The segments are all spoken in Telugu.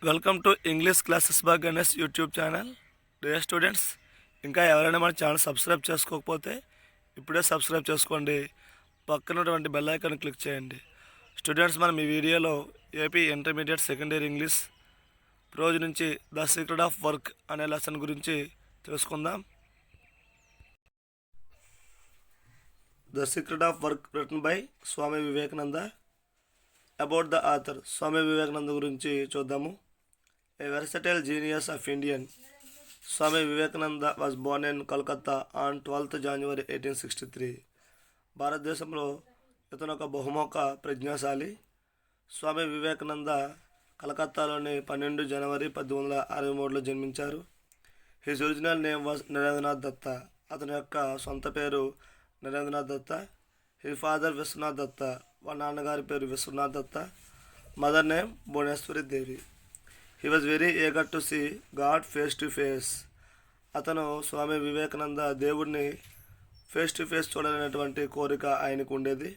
Welcome to English classes by Ganesh YouTube channel. Dear students, ఇంకా ఎవరైనా మన ఛానల్ సబ్స్క్రైబ్ చేసుకోకపోతే ఇప్పుడే సబ్స్క్రైబ్ చేసుకోండి. పక్కనటువంటి బెల్ ఐకాన్ క్లిక్ చేయండి. స్టూడెంట్స్, మనం ఈ వీడియోలో AP intermediate second year English రోజు నుంచి ద సీక్రెట్ ఆఫ్ వర్క్ అనే లెసన్ గురించి తెలుసుకుందాం. The secret of work written by Swami Vivekananda. About the author, Swami Vivekananda గురించి చూద్దాము. A versatile genius of Indian, Swami Vivekananda was born in Kolkata on 12th January 1863. భారతదేశంలో ఇతను ఒక బహుముఖ ప్రజ్ఞాశాలి. స్వామి వివేకానంద కలకత్తాలోని 12 జనవరి 1863లో జన్మించారు. His original name was Narendranath Datta. అతని యొక్క సొంత పేరు నరేంద్రనాథ్ దత్త. His father Vishwanath Datta. వాళ్ళ నాన్నగారి పేరు Vishwanath Datta. Mother name Bhuvaneshwari Devi. He was very eager to see God face to face. అతను స్వామి వివేకానంద దేవుడిని ఫేస్ టు ఫేస్ చూడాలనేటువంటి కోరిక ఆయనకు ఉండేది.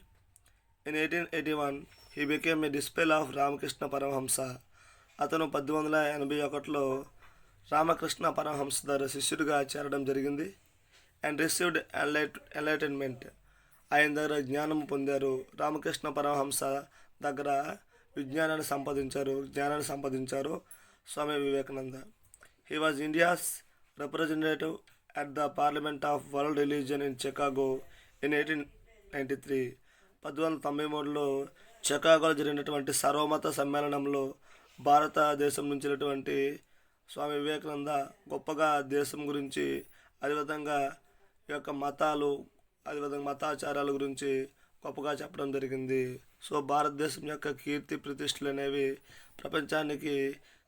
In 1881 he became a disciple of Ramakrishna Paramahamsa. అతను 1881లో రామకృష్ణ పరమహంస దగ్గర శిష్యుడిగా చేరడం జరిగింది. And received enlightenment. ఆయన దగ్గర జ్ఞానం పొందారు. రామకృష్ణ పరమహంస దగ్గర జ్ఞానాన్ని సంపాదించారు Swami Vivekananda. He was India's representative at the parliament of world religion in Chicago in 1893. 1893లో చికాగోలో జరిగినటువంటి సర్వమత సమ్మేళనంలో భారతదేశం నుంచినటువంటి స్వామి వివేకానంద గొప్పగా దేశం గురించి, అదేవిధంగా ఈ యొక్క మతాలు, అదేవిధంగా మతాచారాల గురించి గొప్పగా చెప్పడం జరిగింది. సో భారతదేశం యొక్క కీర్తి ప్రతిష్టలు అనేవి ప్రపంచానికి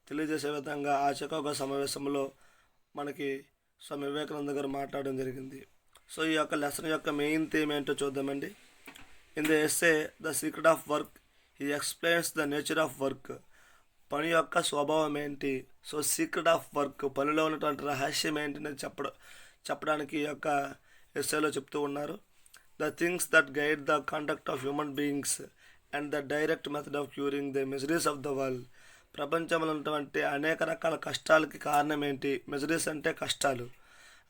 తెలియజేసే విధంగా ఆ చికాగో సమావేశంలో మనకి స్వామి వివేకానంద గారు మాట్లాడడం జరిగింది. సో ఈ యొక్క లెసన్ యొక్క మెయిన్ థీమ్ ఏంటో చూద్దామండి. In the essay the secret of work he explains the nature of work. పని యొక్క స్వభావం ఏంటి, సో సీక్రెట్ ఆఫ్ వర్క్, పనిలో ఉన్నటువంటి రహస్యం ఏంటి అని చెప్పడానికి ఈ యొక్క ఎస్సేలో చెప్తూ ఉన్నారు. The things that guide the conduct of human beings and the direct method of curing the miseries of the world. ప్రపంచంలో ఉన్నటువంటి అనేక రకాల కష్టాలకి కారణం ఏంటి, మిజరీస్ అంటే కష్టాలు,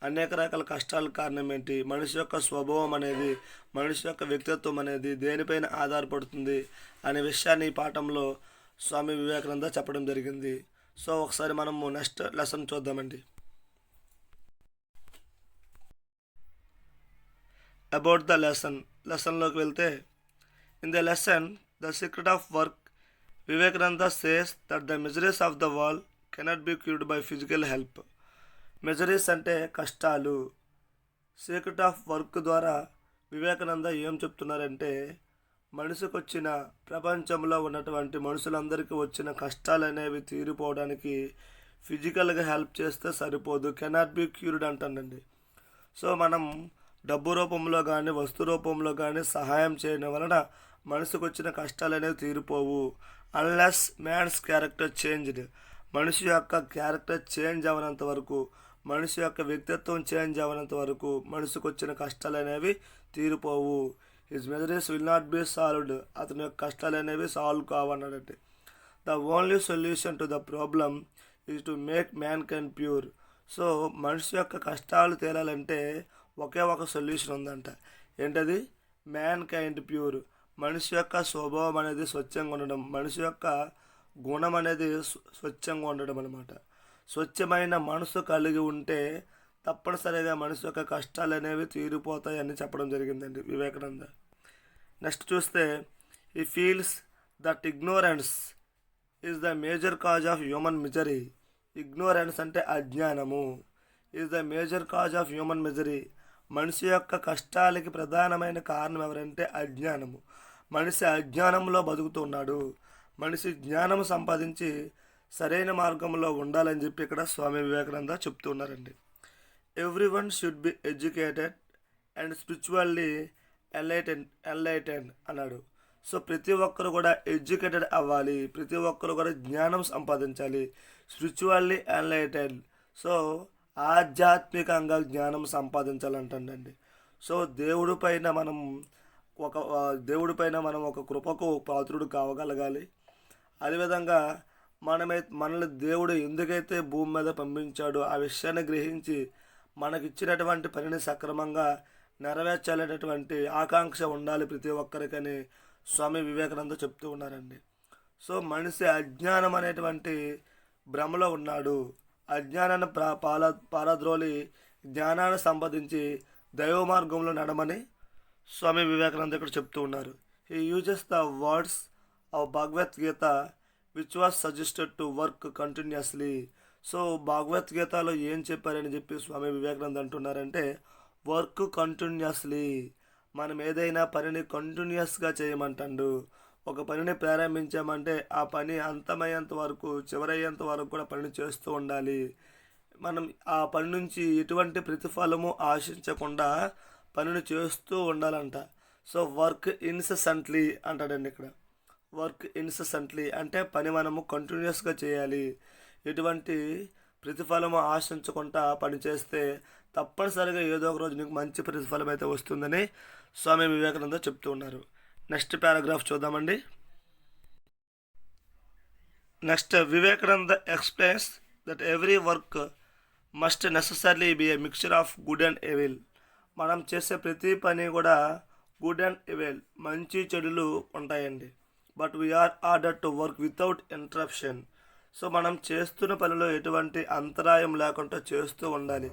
అనేక రకాల కష్టాలకు కారణం ఏంటి, మనిషి యొక్క స్వభావం అనేది, మనిషి యొక్క వ్యక్తిత్వం అనేది దేనిపైన ఆధారపడుతుంది అనే విషయాన్ని ఈ పాఠంలో స్వామి వివేకానంద చెప్పడం జరిగింది. సో ఒకసారి మనము నెక్స్ట్ లెసన్ చూద్దామండి. అబౌట్ ద లెసన్లోకి వెళ్తే, in the lesson the secret of work Vivekananda says that the miseries of the world cannot be cured by physical help. Miseries అంటే కష్టాలు. సీక్రెట్ ఆఫ్ వర్క్ ద్వారా వివేకానంద ఏం చెప్తున్నారంటే, మనిషికి వచ్చిన, ప్రపంచంలో ఉన్నటువంటి మనుషులందరికీ వచ్చిన కష్టాలు అనేవి తీరిపోవడానికి ఫిజికల్గా హెల్ప్ చేస్తే సరిపోదు, కెనాట్ బి క్యూర్డ్ అంటానండి. సో మనం డబ్బు రూపంలో కానీ వస్తు రూపంలో కానీ సహాయం చేయడం వలన మనిషికి వచ్చిన కష్టాలు అనేవి తీరిపోవు. Unless man's character changed. మనిషి యొక్క క్యారెక్టర్ చేంజ్ అవనంత వరకు, మనిషి యొక్క వ్యక్తిత్వం చేంజ్ అవనంత వరకు మనిషికి వచ్చిన కష్టాలు అనేవి తీరిపోవు. His miseries will not be solved. అతని యొక్క కష్టాలు అనేవి సాల్వ్ కావన్నాడంటే. The only solution to the problem is to make mankind pure. So మనిషి యొక్క కష్టాలు తేలాలంటే ఒకే ఒక సొల్యూషన్ ఉందంట. ఏంటది? Mankind pure. మనిషి యొక్క స్వభావం అనేది స్వచ్ఛంగా ఉండడం, మనిషి యొక్క గుణం అనేది స్వచ్ఛంగా ఉండడం అనమాట. స్వచ్ఛమైన మనసు కలిగి ఉంటే తప్పనిసరిగా మనిషి యొక్క కష్టాలు అనేవి తీరిపోతాయి అని చెప్పడం జరిగిందండి వివేకానంద. నెక్స్ట్ చూస్తే, ఈ feels that ignorance is the major cause of human misery. Ignorance అంటే అజ్ఞానము. Is the major cause of human misery. మనిషి యొక్క కష్టాలకి ప్రధానమైన కారణం ఎవరంటే అజ్ఞానము. మనిషి అజ్ఞానంలో బతుకుతున్నాడు. మనిషి జ్ఞానం సంపాదించి సరైన మార్గంలో ఉండాలని చెప్పి ఇక్కడ స్వామి వివేకానంద చెప్తున్నారండి. Every one should be educated and spiritually enlightened అన్నాడు. సో ప్రతి ఒక్కరు కూడా ఎడ్యుకేటెడ్ అవ్వాలి, ప్రతి ఒక్కరు కూడా జ్ఞానం సంపాదించాలి. స్పిరిచువల్లీ ఎన్లైటెండ్, సో ఆధ్యాత్మికంగా జ్ఞానం సంపాదించాలంటండి. సో దేవుడిపైన మనం ఒక కృపకు పాత్రుడు కావగలగాలి. అదేవిధంగా మనల్ని దేవుడు ఎందుకైతే భూమి మీద పంపించాడో ఆ విషయాన్ని గ్రహించి మనకిచ్చినటువంటి పనిని సక్రమంగా నెరవేర్చాలనేటువంటి ఆకాంక్ష ఉండాలి ప్రతి ఒక్కరికని స్వామి వివేకానంద చెప్తూ ఉన్నారండి. సో మనిషి అజ్ఞానం అనేటువంటి భ్రమలో ఉన్నాడు. అజ్ఞానాన్ని పారద్రోలి జ్ఞానాన్ని సంపాదించి దైవ మార్గంలో నడమని స్వామి వివేకానంద ఇక్కడ చెప్తూ ఉన్నారు. He uses the words of Bhagavad Gita which was suggested to work continuously. So భగవద్గీతలో ఏం చెప్పారని చెప్పి స్వామి వివేకానంద అంటున్నారంటే, వర్క్ కంటిన్యూస్లీ, మనం ఏదైనా పనిని కంటిన్యూస్గా చేయమంటాడు. ఒక పనిని ప్రారంభించామంటే ఆ పని అంతమయ్యేంత వరకు, చివరయ్యేంత వరకు కూడా పనిని చేస్తూ ఉండాలి. మనం ఆ పని నుంచి ఎటువంటి ప్రతిఫలము ఆశించకుండా పనిని చేస్తూ ఉండాలంట. సో వర్క్ ఇన్సెసెంట్లీ అంటాడండి ఇక్కడ. వర్క్ ఇన్సెసెంట్లీ అంటే పని మనము కంటిన్యూస్గా చేయాలి. ఎటువంటి ప్రతిఫలము ఆశించకుండా పని చేస్తే తప్పనిసరిగా ఏదో ఒక రోజు నీకు మంచి ప్రతిఫలం అయితే వస్తుందని స్వామి వివేకానంద చెప్తూ ఉన్నారు. నెక్స్ట్ పారాగ్రాఫ్ చూద్దామండి. Next, Vivekananda explains that every work must necessarily be a mixture of good and evil. మనం చేసే ప్రతి పని కూడా గుడ్ అండ్ ఎవిల్, మంచి చెడులు ఉంటాయండి. But we are order to work without interruption. So మనం చేస్తున్న పనిలో ఎటువంటి అంతరాయం లేకుండా చేస్తూ ఉండాలి.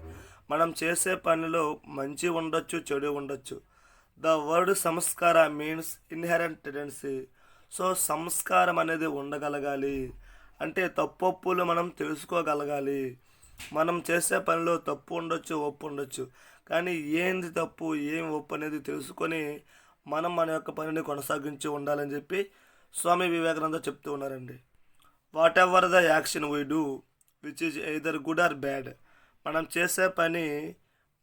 మనం చేసే పనిలో మంచి ఉండొచ్చు, చెడు ఉండొచ్చు. The word Sanskar means inherent tendency. So సంస్కారం అనేది ఉండగలగాలి అంటే తప్పొప్పులు మనం తెలుసుకోగలగాలి. మనం చేసే పనిలో తప్పు ఉండొచ్చు, ఒప్పు ఉండొచ్చు, కానీ ఏంది తప్పు ఏం ఒప్పు అనేది తెలుసుకొని మనం మన యొక్క పనిని కొనసాగించి ఉండాలని చెప్పి స్వామి వివేకానంద చెప్తూ ఉన్నారండి. What ever the action we do which is either good or bad. మనం చేసే పని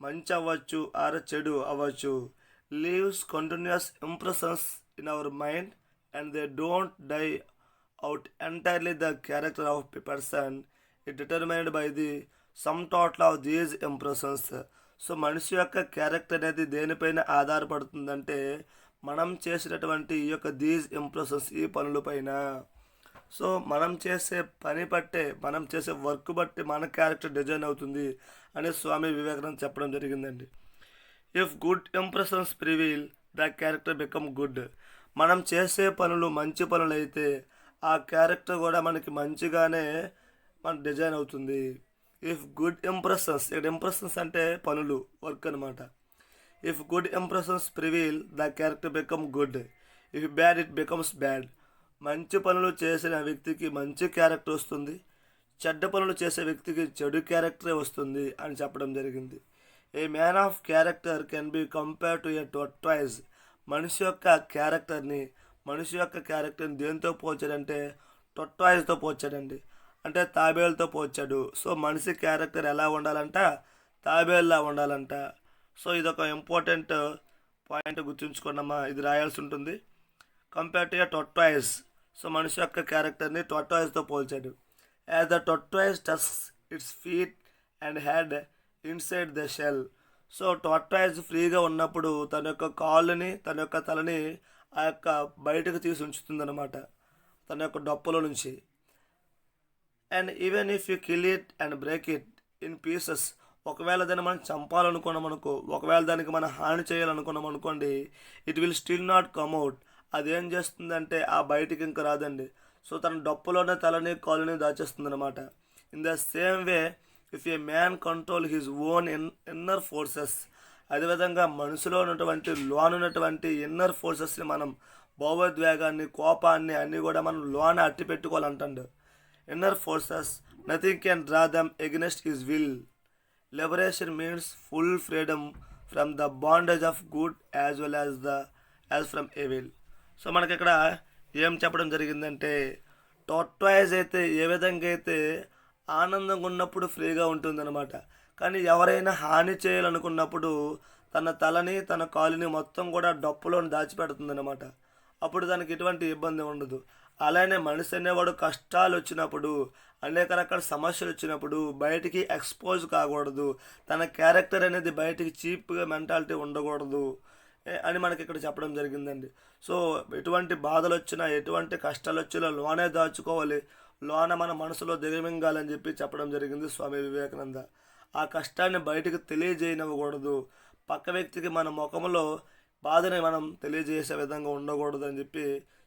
మంచి అవ్వచ్చు ఆర్ చెడు అవ్వచ్చు. Leaves continues impressions in our mind and they don't die out entirely the character of a person it determined by the sum total of these impressions. So మనిషి యొక్క క్యారెక్టర్ అనేది దేనిపైన ఆధారపడుతుందంటే మనం చేసినటువంటి ఈ యొక్క దీస్ ఇంప్రెషన్స్, ఈ పనులపైన. సో మనం చేసే పని బట్టే, మనం చేసే వర్క్ బట్టి మన క్యారెక్టర్ డిజైన్ అవుతుంది అని స్వామి వివేకానంద చెప్పడం జరిగిందండి. If good impressions prevail the character become good. మనం చేసే పనులు మంచి పనులు అయితే ఆ క్యారెక్టర్ కూడా మనకి మంచిగానే మన డిజైన్ అవుతుంది. ఇఫ్ గుడ్ ఇంప్రెషన్స్, ఇక్కడ ఇంప్రెషన్స్ అంటే పనులు, వర్క్ అనమాట. If good impressions prevail the character become good. If bad it becomes bad. మంచి పనులు చేసిన వ్యక్తికి మంచి క్యారెక్టర్ వస్తుంది, చెడ్డ పనులు చేసే వ్యక్తికి చెడు క్యారెక్టరే వస్తుంది అని చెప్పడం జరిగింది. A man of character can be compare to a tortoise. మనిషి యొక్క క్యారెక్టర్ని దేంతో పోల్చాడంటే టోర్టాయిజ్తో పోల్చాడండి, అంటే తాబేలుతో పోల్చాడు. సో మనిషి క్యారెక్టర్ ఎలా ఉండాలంట, తాబేలులా ఉండాలంట. సో ఇదొక ఇంపార్టెంట్ పాయింట్ గుర్తుంచుకున్నామా, ఇది రాయాల్సి ఉంటుంది. Compare to a tortoise. So మనిషి యొక్క క్యారెక్టర్ని టోర్టాయిజ్తో పోల్చాడు. As the tortoise touch its feet and head inside the shell. So tortoise ఫ్రీగా ఉన్నప్పుడు తన యొక్క కాళ్ళని, తన యొక్క తలని ఆ యొక్క బయటకు తీసి ఉంచుతుందన్నమాట, తన యొక్క డొప్పలో నుంచి. And even if you kill it and break it in pieces. ఒకవేళ దాన్ని మనం చంపాలనుకున్నాం అనుకో, ఒకవేళ దానికి మనం హాని చేయాలనుకున్నాం అనుకోండి, it will still not come out. అదేం చేస్తుందంటే ఆ బయటికి ఇంకా రాదండి. సో తన డొప్పలోనే తలని కాలుని దాచేస్తుంది అనమాట. In the same way if A man control his own inner forces. అదేవిధంగా మనసులో ఉన్నటువంటి లోనున్నటువంటి ఇన్నర్ ఫోర్సెస్ని మనం, భావోద్వేగాన్ని, కోపాన్ని అన్నీ కూడా మనం లోన అట్టి పెట్టుకోవాలంటాడు. Inner forces nothing can draw them against his will. Liberation means full freedom from the bondage of good as well as from evil. So మనకి ఇక్కడ ఏం చెప్పడం జరిగిందంటే, టోర్టాయిజ్ అయితే ఏ విధంగా అయితే ఆనందంగా ఉన్నప్పుడు ఫ్రీగా ఉంటుందన్నమాట, కానీ ఎవరైనా హాని చేయాలనుకున్నప్పుడు తన తలని, తన కాలుని మొత్తం కూడా డప్పులో దాచిపెడుతుందన్నమాట. అప్పుడు దానికి ఎటువంటి ఇబ్బంది ఉండదు. అలానే మనిషి అనేవాడు కష్టాలు వచ్చినప్పుడు, అనేక రకాల సమస్యలు వచ్చినప్పుడు బయటికి ఎక్స్పోజ్ కాకూడదు. తన క్యారెక్టర్ అనేది బయటికి చీప్గా మెంటాలిటీ ఉండకూడదు అని మనకి ఇక్కడ చెప్పడం జరిగిందండి. సో ఎటువంటి బాధలు వచ్చినా, ఎటువంటి కష్టాలు వచ్చినా లోనే దాచుకోవాలి. లోన మన మనసులో దిగమింగాలని చెప్పి చెప్పడం జరిగింది స్వామి వివేకానంద. ఆ కష్టాన్ని బయటకు తెలియజేయనివ్వకూడదు. పక్క వ్యక్తికి మన ముఖంలో బాధని మనం తెలియజేసే విధంగా ఉండకూడదు అని చెప్పి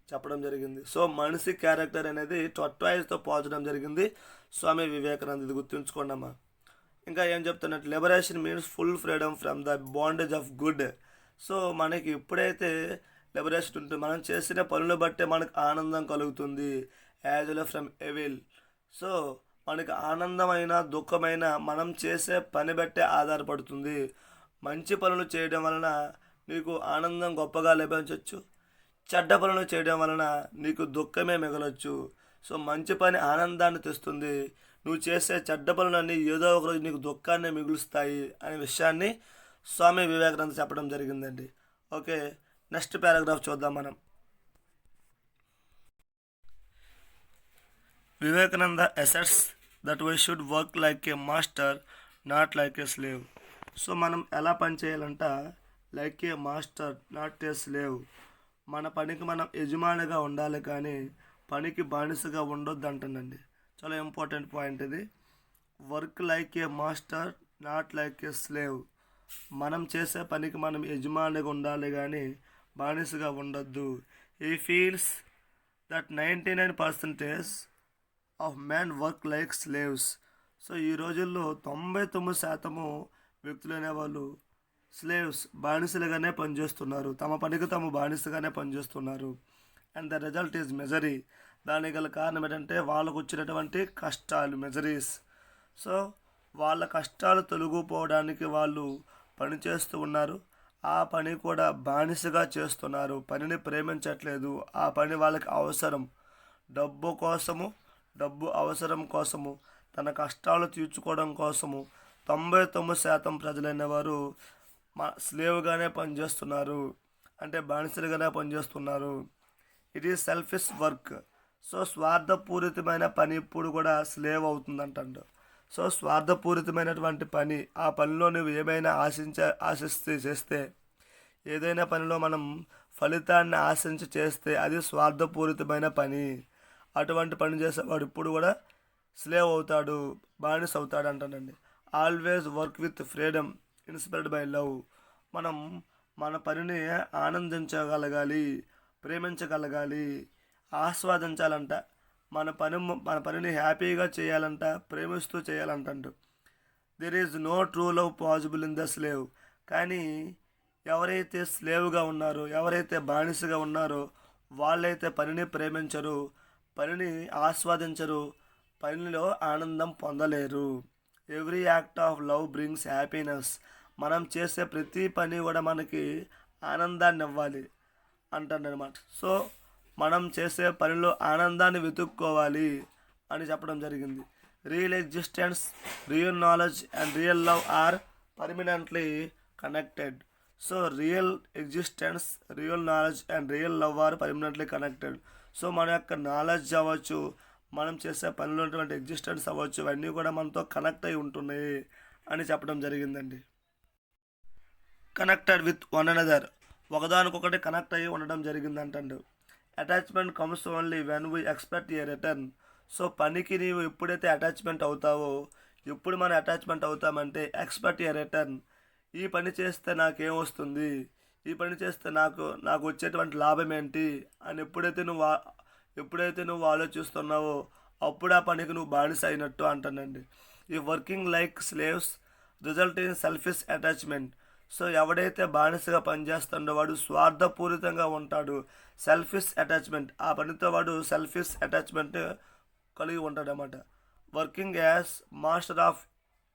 చెప్పడం జరిగింది. సో మనిషి క్యారెక్టర్ అనేది టొట్వాయిస్తో పోల్చడం జరిగింది స్వామి వివేకానంద. ఇది గుర్తుంచుకోండి అమ్మా. ఇంకా ఏం చెప్తున్నట్టు liberation means full freedom from the bondage of good. So మనకి ఎప్పుడైతే లిబరేషన్ ఉంటుంది, మనం చేసిన పనులు బట్టే మనకు ఆనందం కలుగుతుంది. As well from evil. So మనకి ఆనందమైన దుఃఖమైన మనం చేసే పని బట్టే ఆధారపడుతుంది. మంచి పనులు చేయడం వలన నీకు ఆనందం గొప్పగా లభించవచ్చు, చెడ్డ పనులు చేయడం వలన నీకు దుఃఖమే మిగలొచ్చు. సో మంచి పని ఆనందాన్ని తెస్తుంది, నువ్వు చేసే చెడ్డ పనులన్నీ ఏదో ఒకరోజు నీకు దుఃఖాన్ని మిగులుస్తాయి అనే విషయాన్ని స్వామి వివేకానంద చెప్పడం జరిగిందండి. ఓకే, నెక్స్ట్ పారాగ్రాఫ్ చూద్దాం మనం. Vivekananda asserts that we should work like a master, not like a slave. So మనం ఎలా పని చేయాలంట? Like A master, not a slave. మన పనికి మనం యజమానిగా ఉండాలి, కానీ పనికి బానిసగా ఉండొద్దు అంటుందండి. చాలా ఇంపార్టెంట్ పాయింట్ ఇది. Work like A master, not like a slave. మనం చేసే పనికి మనం యజమానిగా ఉండాలి, కానీ బానిసగా ఉండొద్దు. ఈ feels that 99% of man work like slaves. So ఈ రోజుల్లో 99% వ్యక్తులు అనేవాళ్ళు స్లేవ్స్, బానిసలుగానే పనిచేస్తున్నారు. తమ పనికి తాము బానిసగానే పనిచేస్తున్నారు. And the result is misery. దానికి గల కారణం ఏంటంటే వాళ్ళకు వచ్చినటువంటి కష్టాలు, మెజరీస్. సో వాళ్ళ కష్టాలు తొలగిపోవడానికి వాళ్ళు పని చేస్తూ ఉన్నారు. ఆ పని కూడా బానిసగా చేస్తున్నారు. పనిని ప్రేమించట్లేదు. ఆ పని వాళ్ళకి అవసరం, డబ్బు కోసము, డబ్బు అవసరం కోసము, తన కష్టాలు తీర్చుకోవడం కోసము 99% ప్రజలైన వారు స్లేవ్గానే పనిచేస్తున్నారు, అంటే బానిసలుగానే పనిచేస్తున్నారు. It is selfish work. So స్వార్థపూరితమైన పని ఇప్పుడు కూడా స్లేవ్ అవుతుందంట. సో స్వార్థపూరితమైనటువంటి పని, ఆ పనిలో నువ్వు ఏమైనా ఆశిస్తే చేస్తే, ఏదైనా పనిలో మనం ఫలితాన్ని ఆశించి చేస్తే అది స్వార్థపూరితమైన పని. అటువంటి పని చేసేవాడు ఇప్పుడు కూడా స్లేవ్ అవుతాడు, బానిస అవుతాడు అంటానండి. Always work with freedom inspired by love. మనం మన పనిని ఆనందించగలగాలి, ప్రేమించగలగాలి, ఆస్వాదించాలంట. మన పనిని హ్యాపీగా చేయాలంట, ప్రేమిస్తూ చేయాలంట. There is no true love possible in the slave. కానీ ఎవరైతే స్లేవ్గా ఉన్నారో, ఎవరైతే బానిసగా ఉన్నారో వాళ్ళైతే పనిని ప్రేమించరు, పనిని ఆస్వాదించరు, పనిలో ఆనందం పొందలేరు. Every act of love brings happiness. మనం చేసే ప్రతి పని కూడా మనకి ఆనందాన్ని ఇవ్వాలి అంటారనమాట. సో మనం చేసే పనిలో ఆనందాన్ని వెతుక్కోవాలి అని చెప్పడం జరిగింది. Real existence, real knowledge and real love or permanently connected. So real existence, real knowledge and real love or permanently connected. So మన యొక్క నాలెడ్జ్ అవ్వచ్చు, మనం చేసే పనిలో ఉన్నటువంటి ఎగ్జిస్టెన్స్ అవ్వచ్చు, ఇవన్నీ కూడా మనతో కనెక్ట్ అయి ఉంటున్నాయి అని చెప్పడం జరిగిందండి. కనెక్టెడ్ విత్ వన్ అనదర్, ఒకదానికొకటి కనెక్ట్ అయ్యి ఉండడం జరిగిందంటండు. Attachment comes only when we expect a return. So పనికి నీవు ఎప్పుడైతే అటాచ్మెంట్ అవుతావో, ఎప్పుడు మనం అటాచ్మెంట్ అవుతామంటే ఎక్స్పెక్ట్ ఏ రిటర్న్. ఈ పని చేస్తే నాకేం వస్తుంది, ఈ పని చేస్తే నాకు వచ్చేటువంటి లాభం ఏంటి అని ఎప్పుడైతే నువ్వు ఆలోచిస్తున్నావో అప్పుడు ఆ పనికి నువ్వు బానిస అయినట్టు అంటానండి. ఈ working like slaves result in selfish attachment. So ఎవడైతే బానిసగా పనిచేస్తుండో వాడు స్వార్థపూరితంగా ఉంటాడు, సెల్ఫిష్ అటాచ్మెంట్, ఆ పనితో వాడు సెల్ఫిష్ అటాచ్మెంట్ కలిగి ఉంటాడనమాట. Working as master of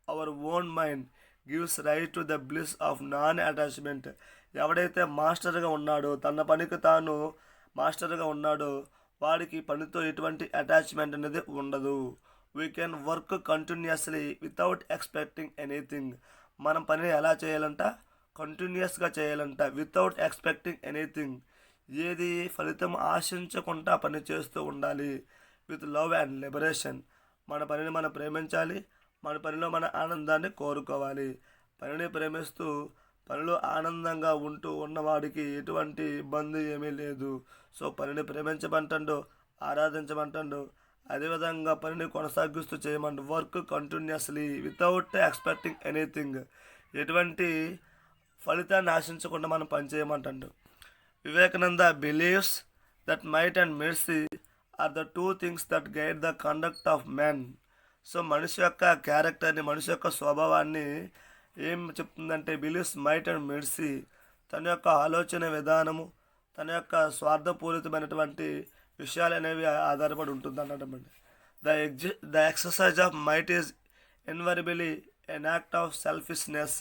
our own mind gives right to the bliss of non attachment. ఎవడైతే మాస్టర్గా ఉన్నాడో, తన పనికి తాను మాస్టర్గా ఉన్నాడో వాడికి పనితో ఎటువంటి అటాచ్మెంట్ అనేది ఉండదు. We can work continuously without expecting anything. మనం పనిని ఎలా చేయాలంట? కంటిన్యూస్గా చేయాలంట, వితౌట్ ఎక్స్పెక్టింగ్ ఎనీథింగ్. ఏది ఫలితం ఆశించకుండా పని చేస్తూ ఉండాలి. With love and liberation. మన పనిని మనం ప్రేమించాలి, మన పనిలో మన ఆనందాన్ని కోరుకోవాలి. పనిని ప్రేమిస్తూ పనిలో ఆనందంగా ఉంటూ ఉన్నవాడికి ఎటువంటి ఇబ్బంది ఏమీ లేదు. సో పనిని ప్రేమించమంటాడు, ఆరాధించమంటాడు, అదేవిధంగా పనిని కొనసాగిస్తూ చేయమంట. Work continuously without expecting anything, ఎటువంటి ఫలితాన్ని ఆశించకుండా మనం పని చేయమంటాడు. Vivekananda believes that might and mercy are the two things that guide the conduct of men. So మనిషి యొక్క క్యారెక్టర్ని, మనిషి యొక్క స్వభావాన్ని ఏం చెప్తుందంటే బిలీవ్స్ మైట్ అండ్ మెర్సీ, తన యొక్క ఆలోచన విధానము, తన యొక్క స్వార్థపూరితమైనటువంటి విషయాలు అనేవి ఆధారపడి ఉంటుంది అన్నమాట. The exercise of might is invariably an act of selfishness.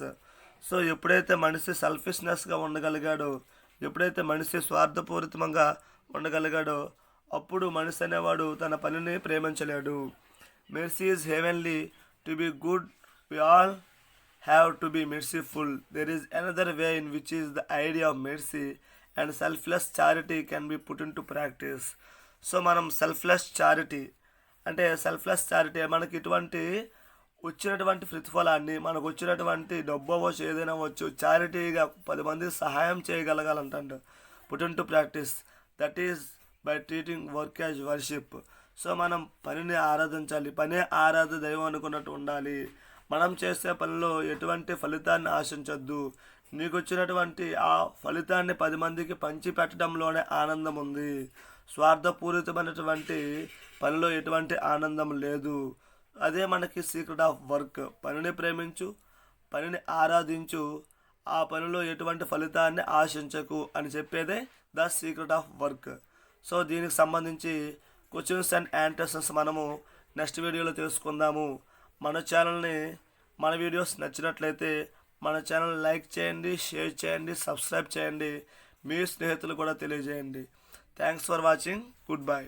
So ఎప్పుడైతే మనిషి సెల్ఫిష్నెస్గా ఉండగలిగాడో, ఎప్పుడైతే మనిషి స్వార్థపూరితంగా ఉండగలిగాడో, అప్పుడు మనిషి అనేవాడు తన పనిని ప్రేమించలేడు. Mercy is heavenly. To be good we all have to be merciful. There is another way in which is the idea of mercy and selfless charity can be put into practice. So మనం సెల్ఫ్లెస్ చారిటీ అంటే మనకి ఇటువంటి వచ్చినటువంటి ప్రతిఫలాన్ని, మనకు వచ్చినటువంటి డబ్బు అవ్వచ్చు, ఏదైనా అవ్వచ్చు, చారిటీగా 10 మందికి సహాయం చేయగలగాలంటాడు. Put into practice, that is by treating work as worship. So మనం పనిని ఆరాధించాలి, పనే ఆరాధ దైవం అనుకున్నట్టు ఉండాలి. మనం చేసే పనిలో ఎటువంటి ఫలితాన్ని ఆశించొద్దు. నీకు వచ్చినటువంటి ఆ ఫలితాన్ని 10 మందికి పంచి పెట్టడంలోనే ఆనందం ఉంది. స్వార్థపూరితమైనటువంటి పనిలో ఎటువంటి ఆనందం లేదు. అదే మనకి సీక్రెట్ ఆఫ్ వర్క్. పనిని ప్రేమించు, పనిని ఆరాధించు, ఆ పనిలో ఎటువంటి ఫలితాన్ని ఆశించకు అని చెప్పేదే the secret of work. So దీనికి సంబంధించి క్వశ్చన్స్ అండ్ ఆన్సర్స్ మనము నెక్స్ట్ వీడియోలో తెలుసుకుందాము. మన వీడియోస్ నచ్చినట్లయితే మన ఛానల్ లైక్ చేయండి, షేర్ చేయండి, సబ్స్క్రైబ్ చేయండి, మీ స్నేహితులు కూడా తెలియజేయండి. Thanks for watching. Good bye.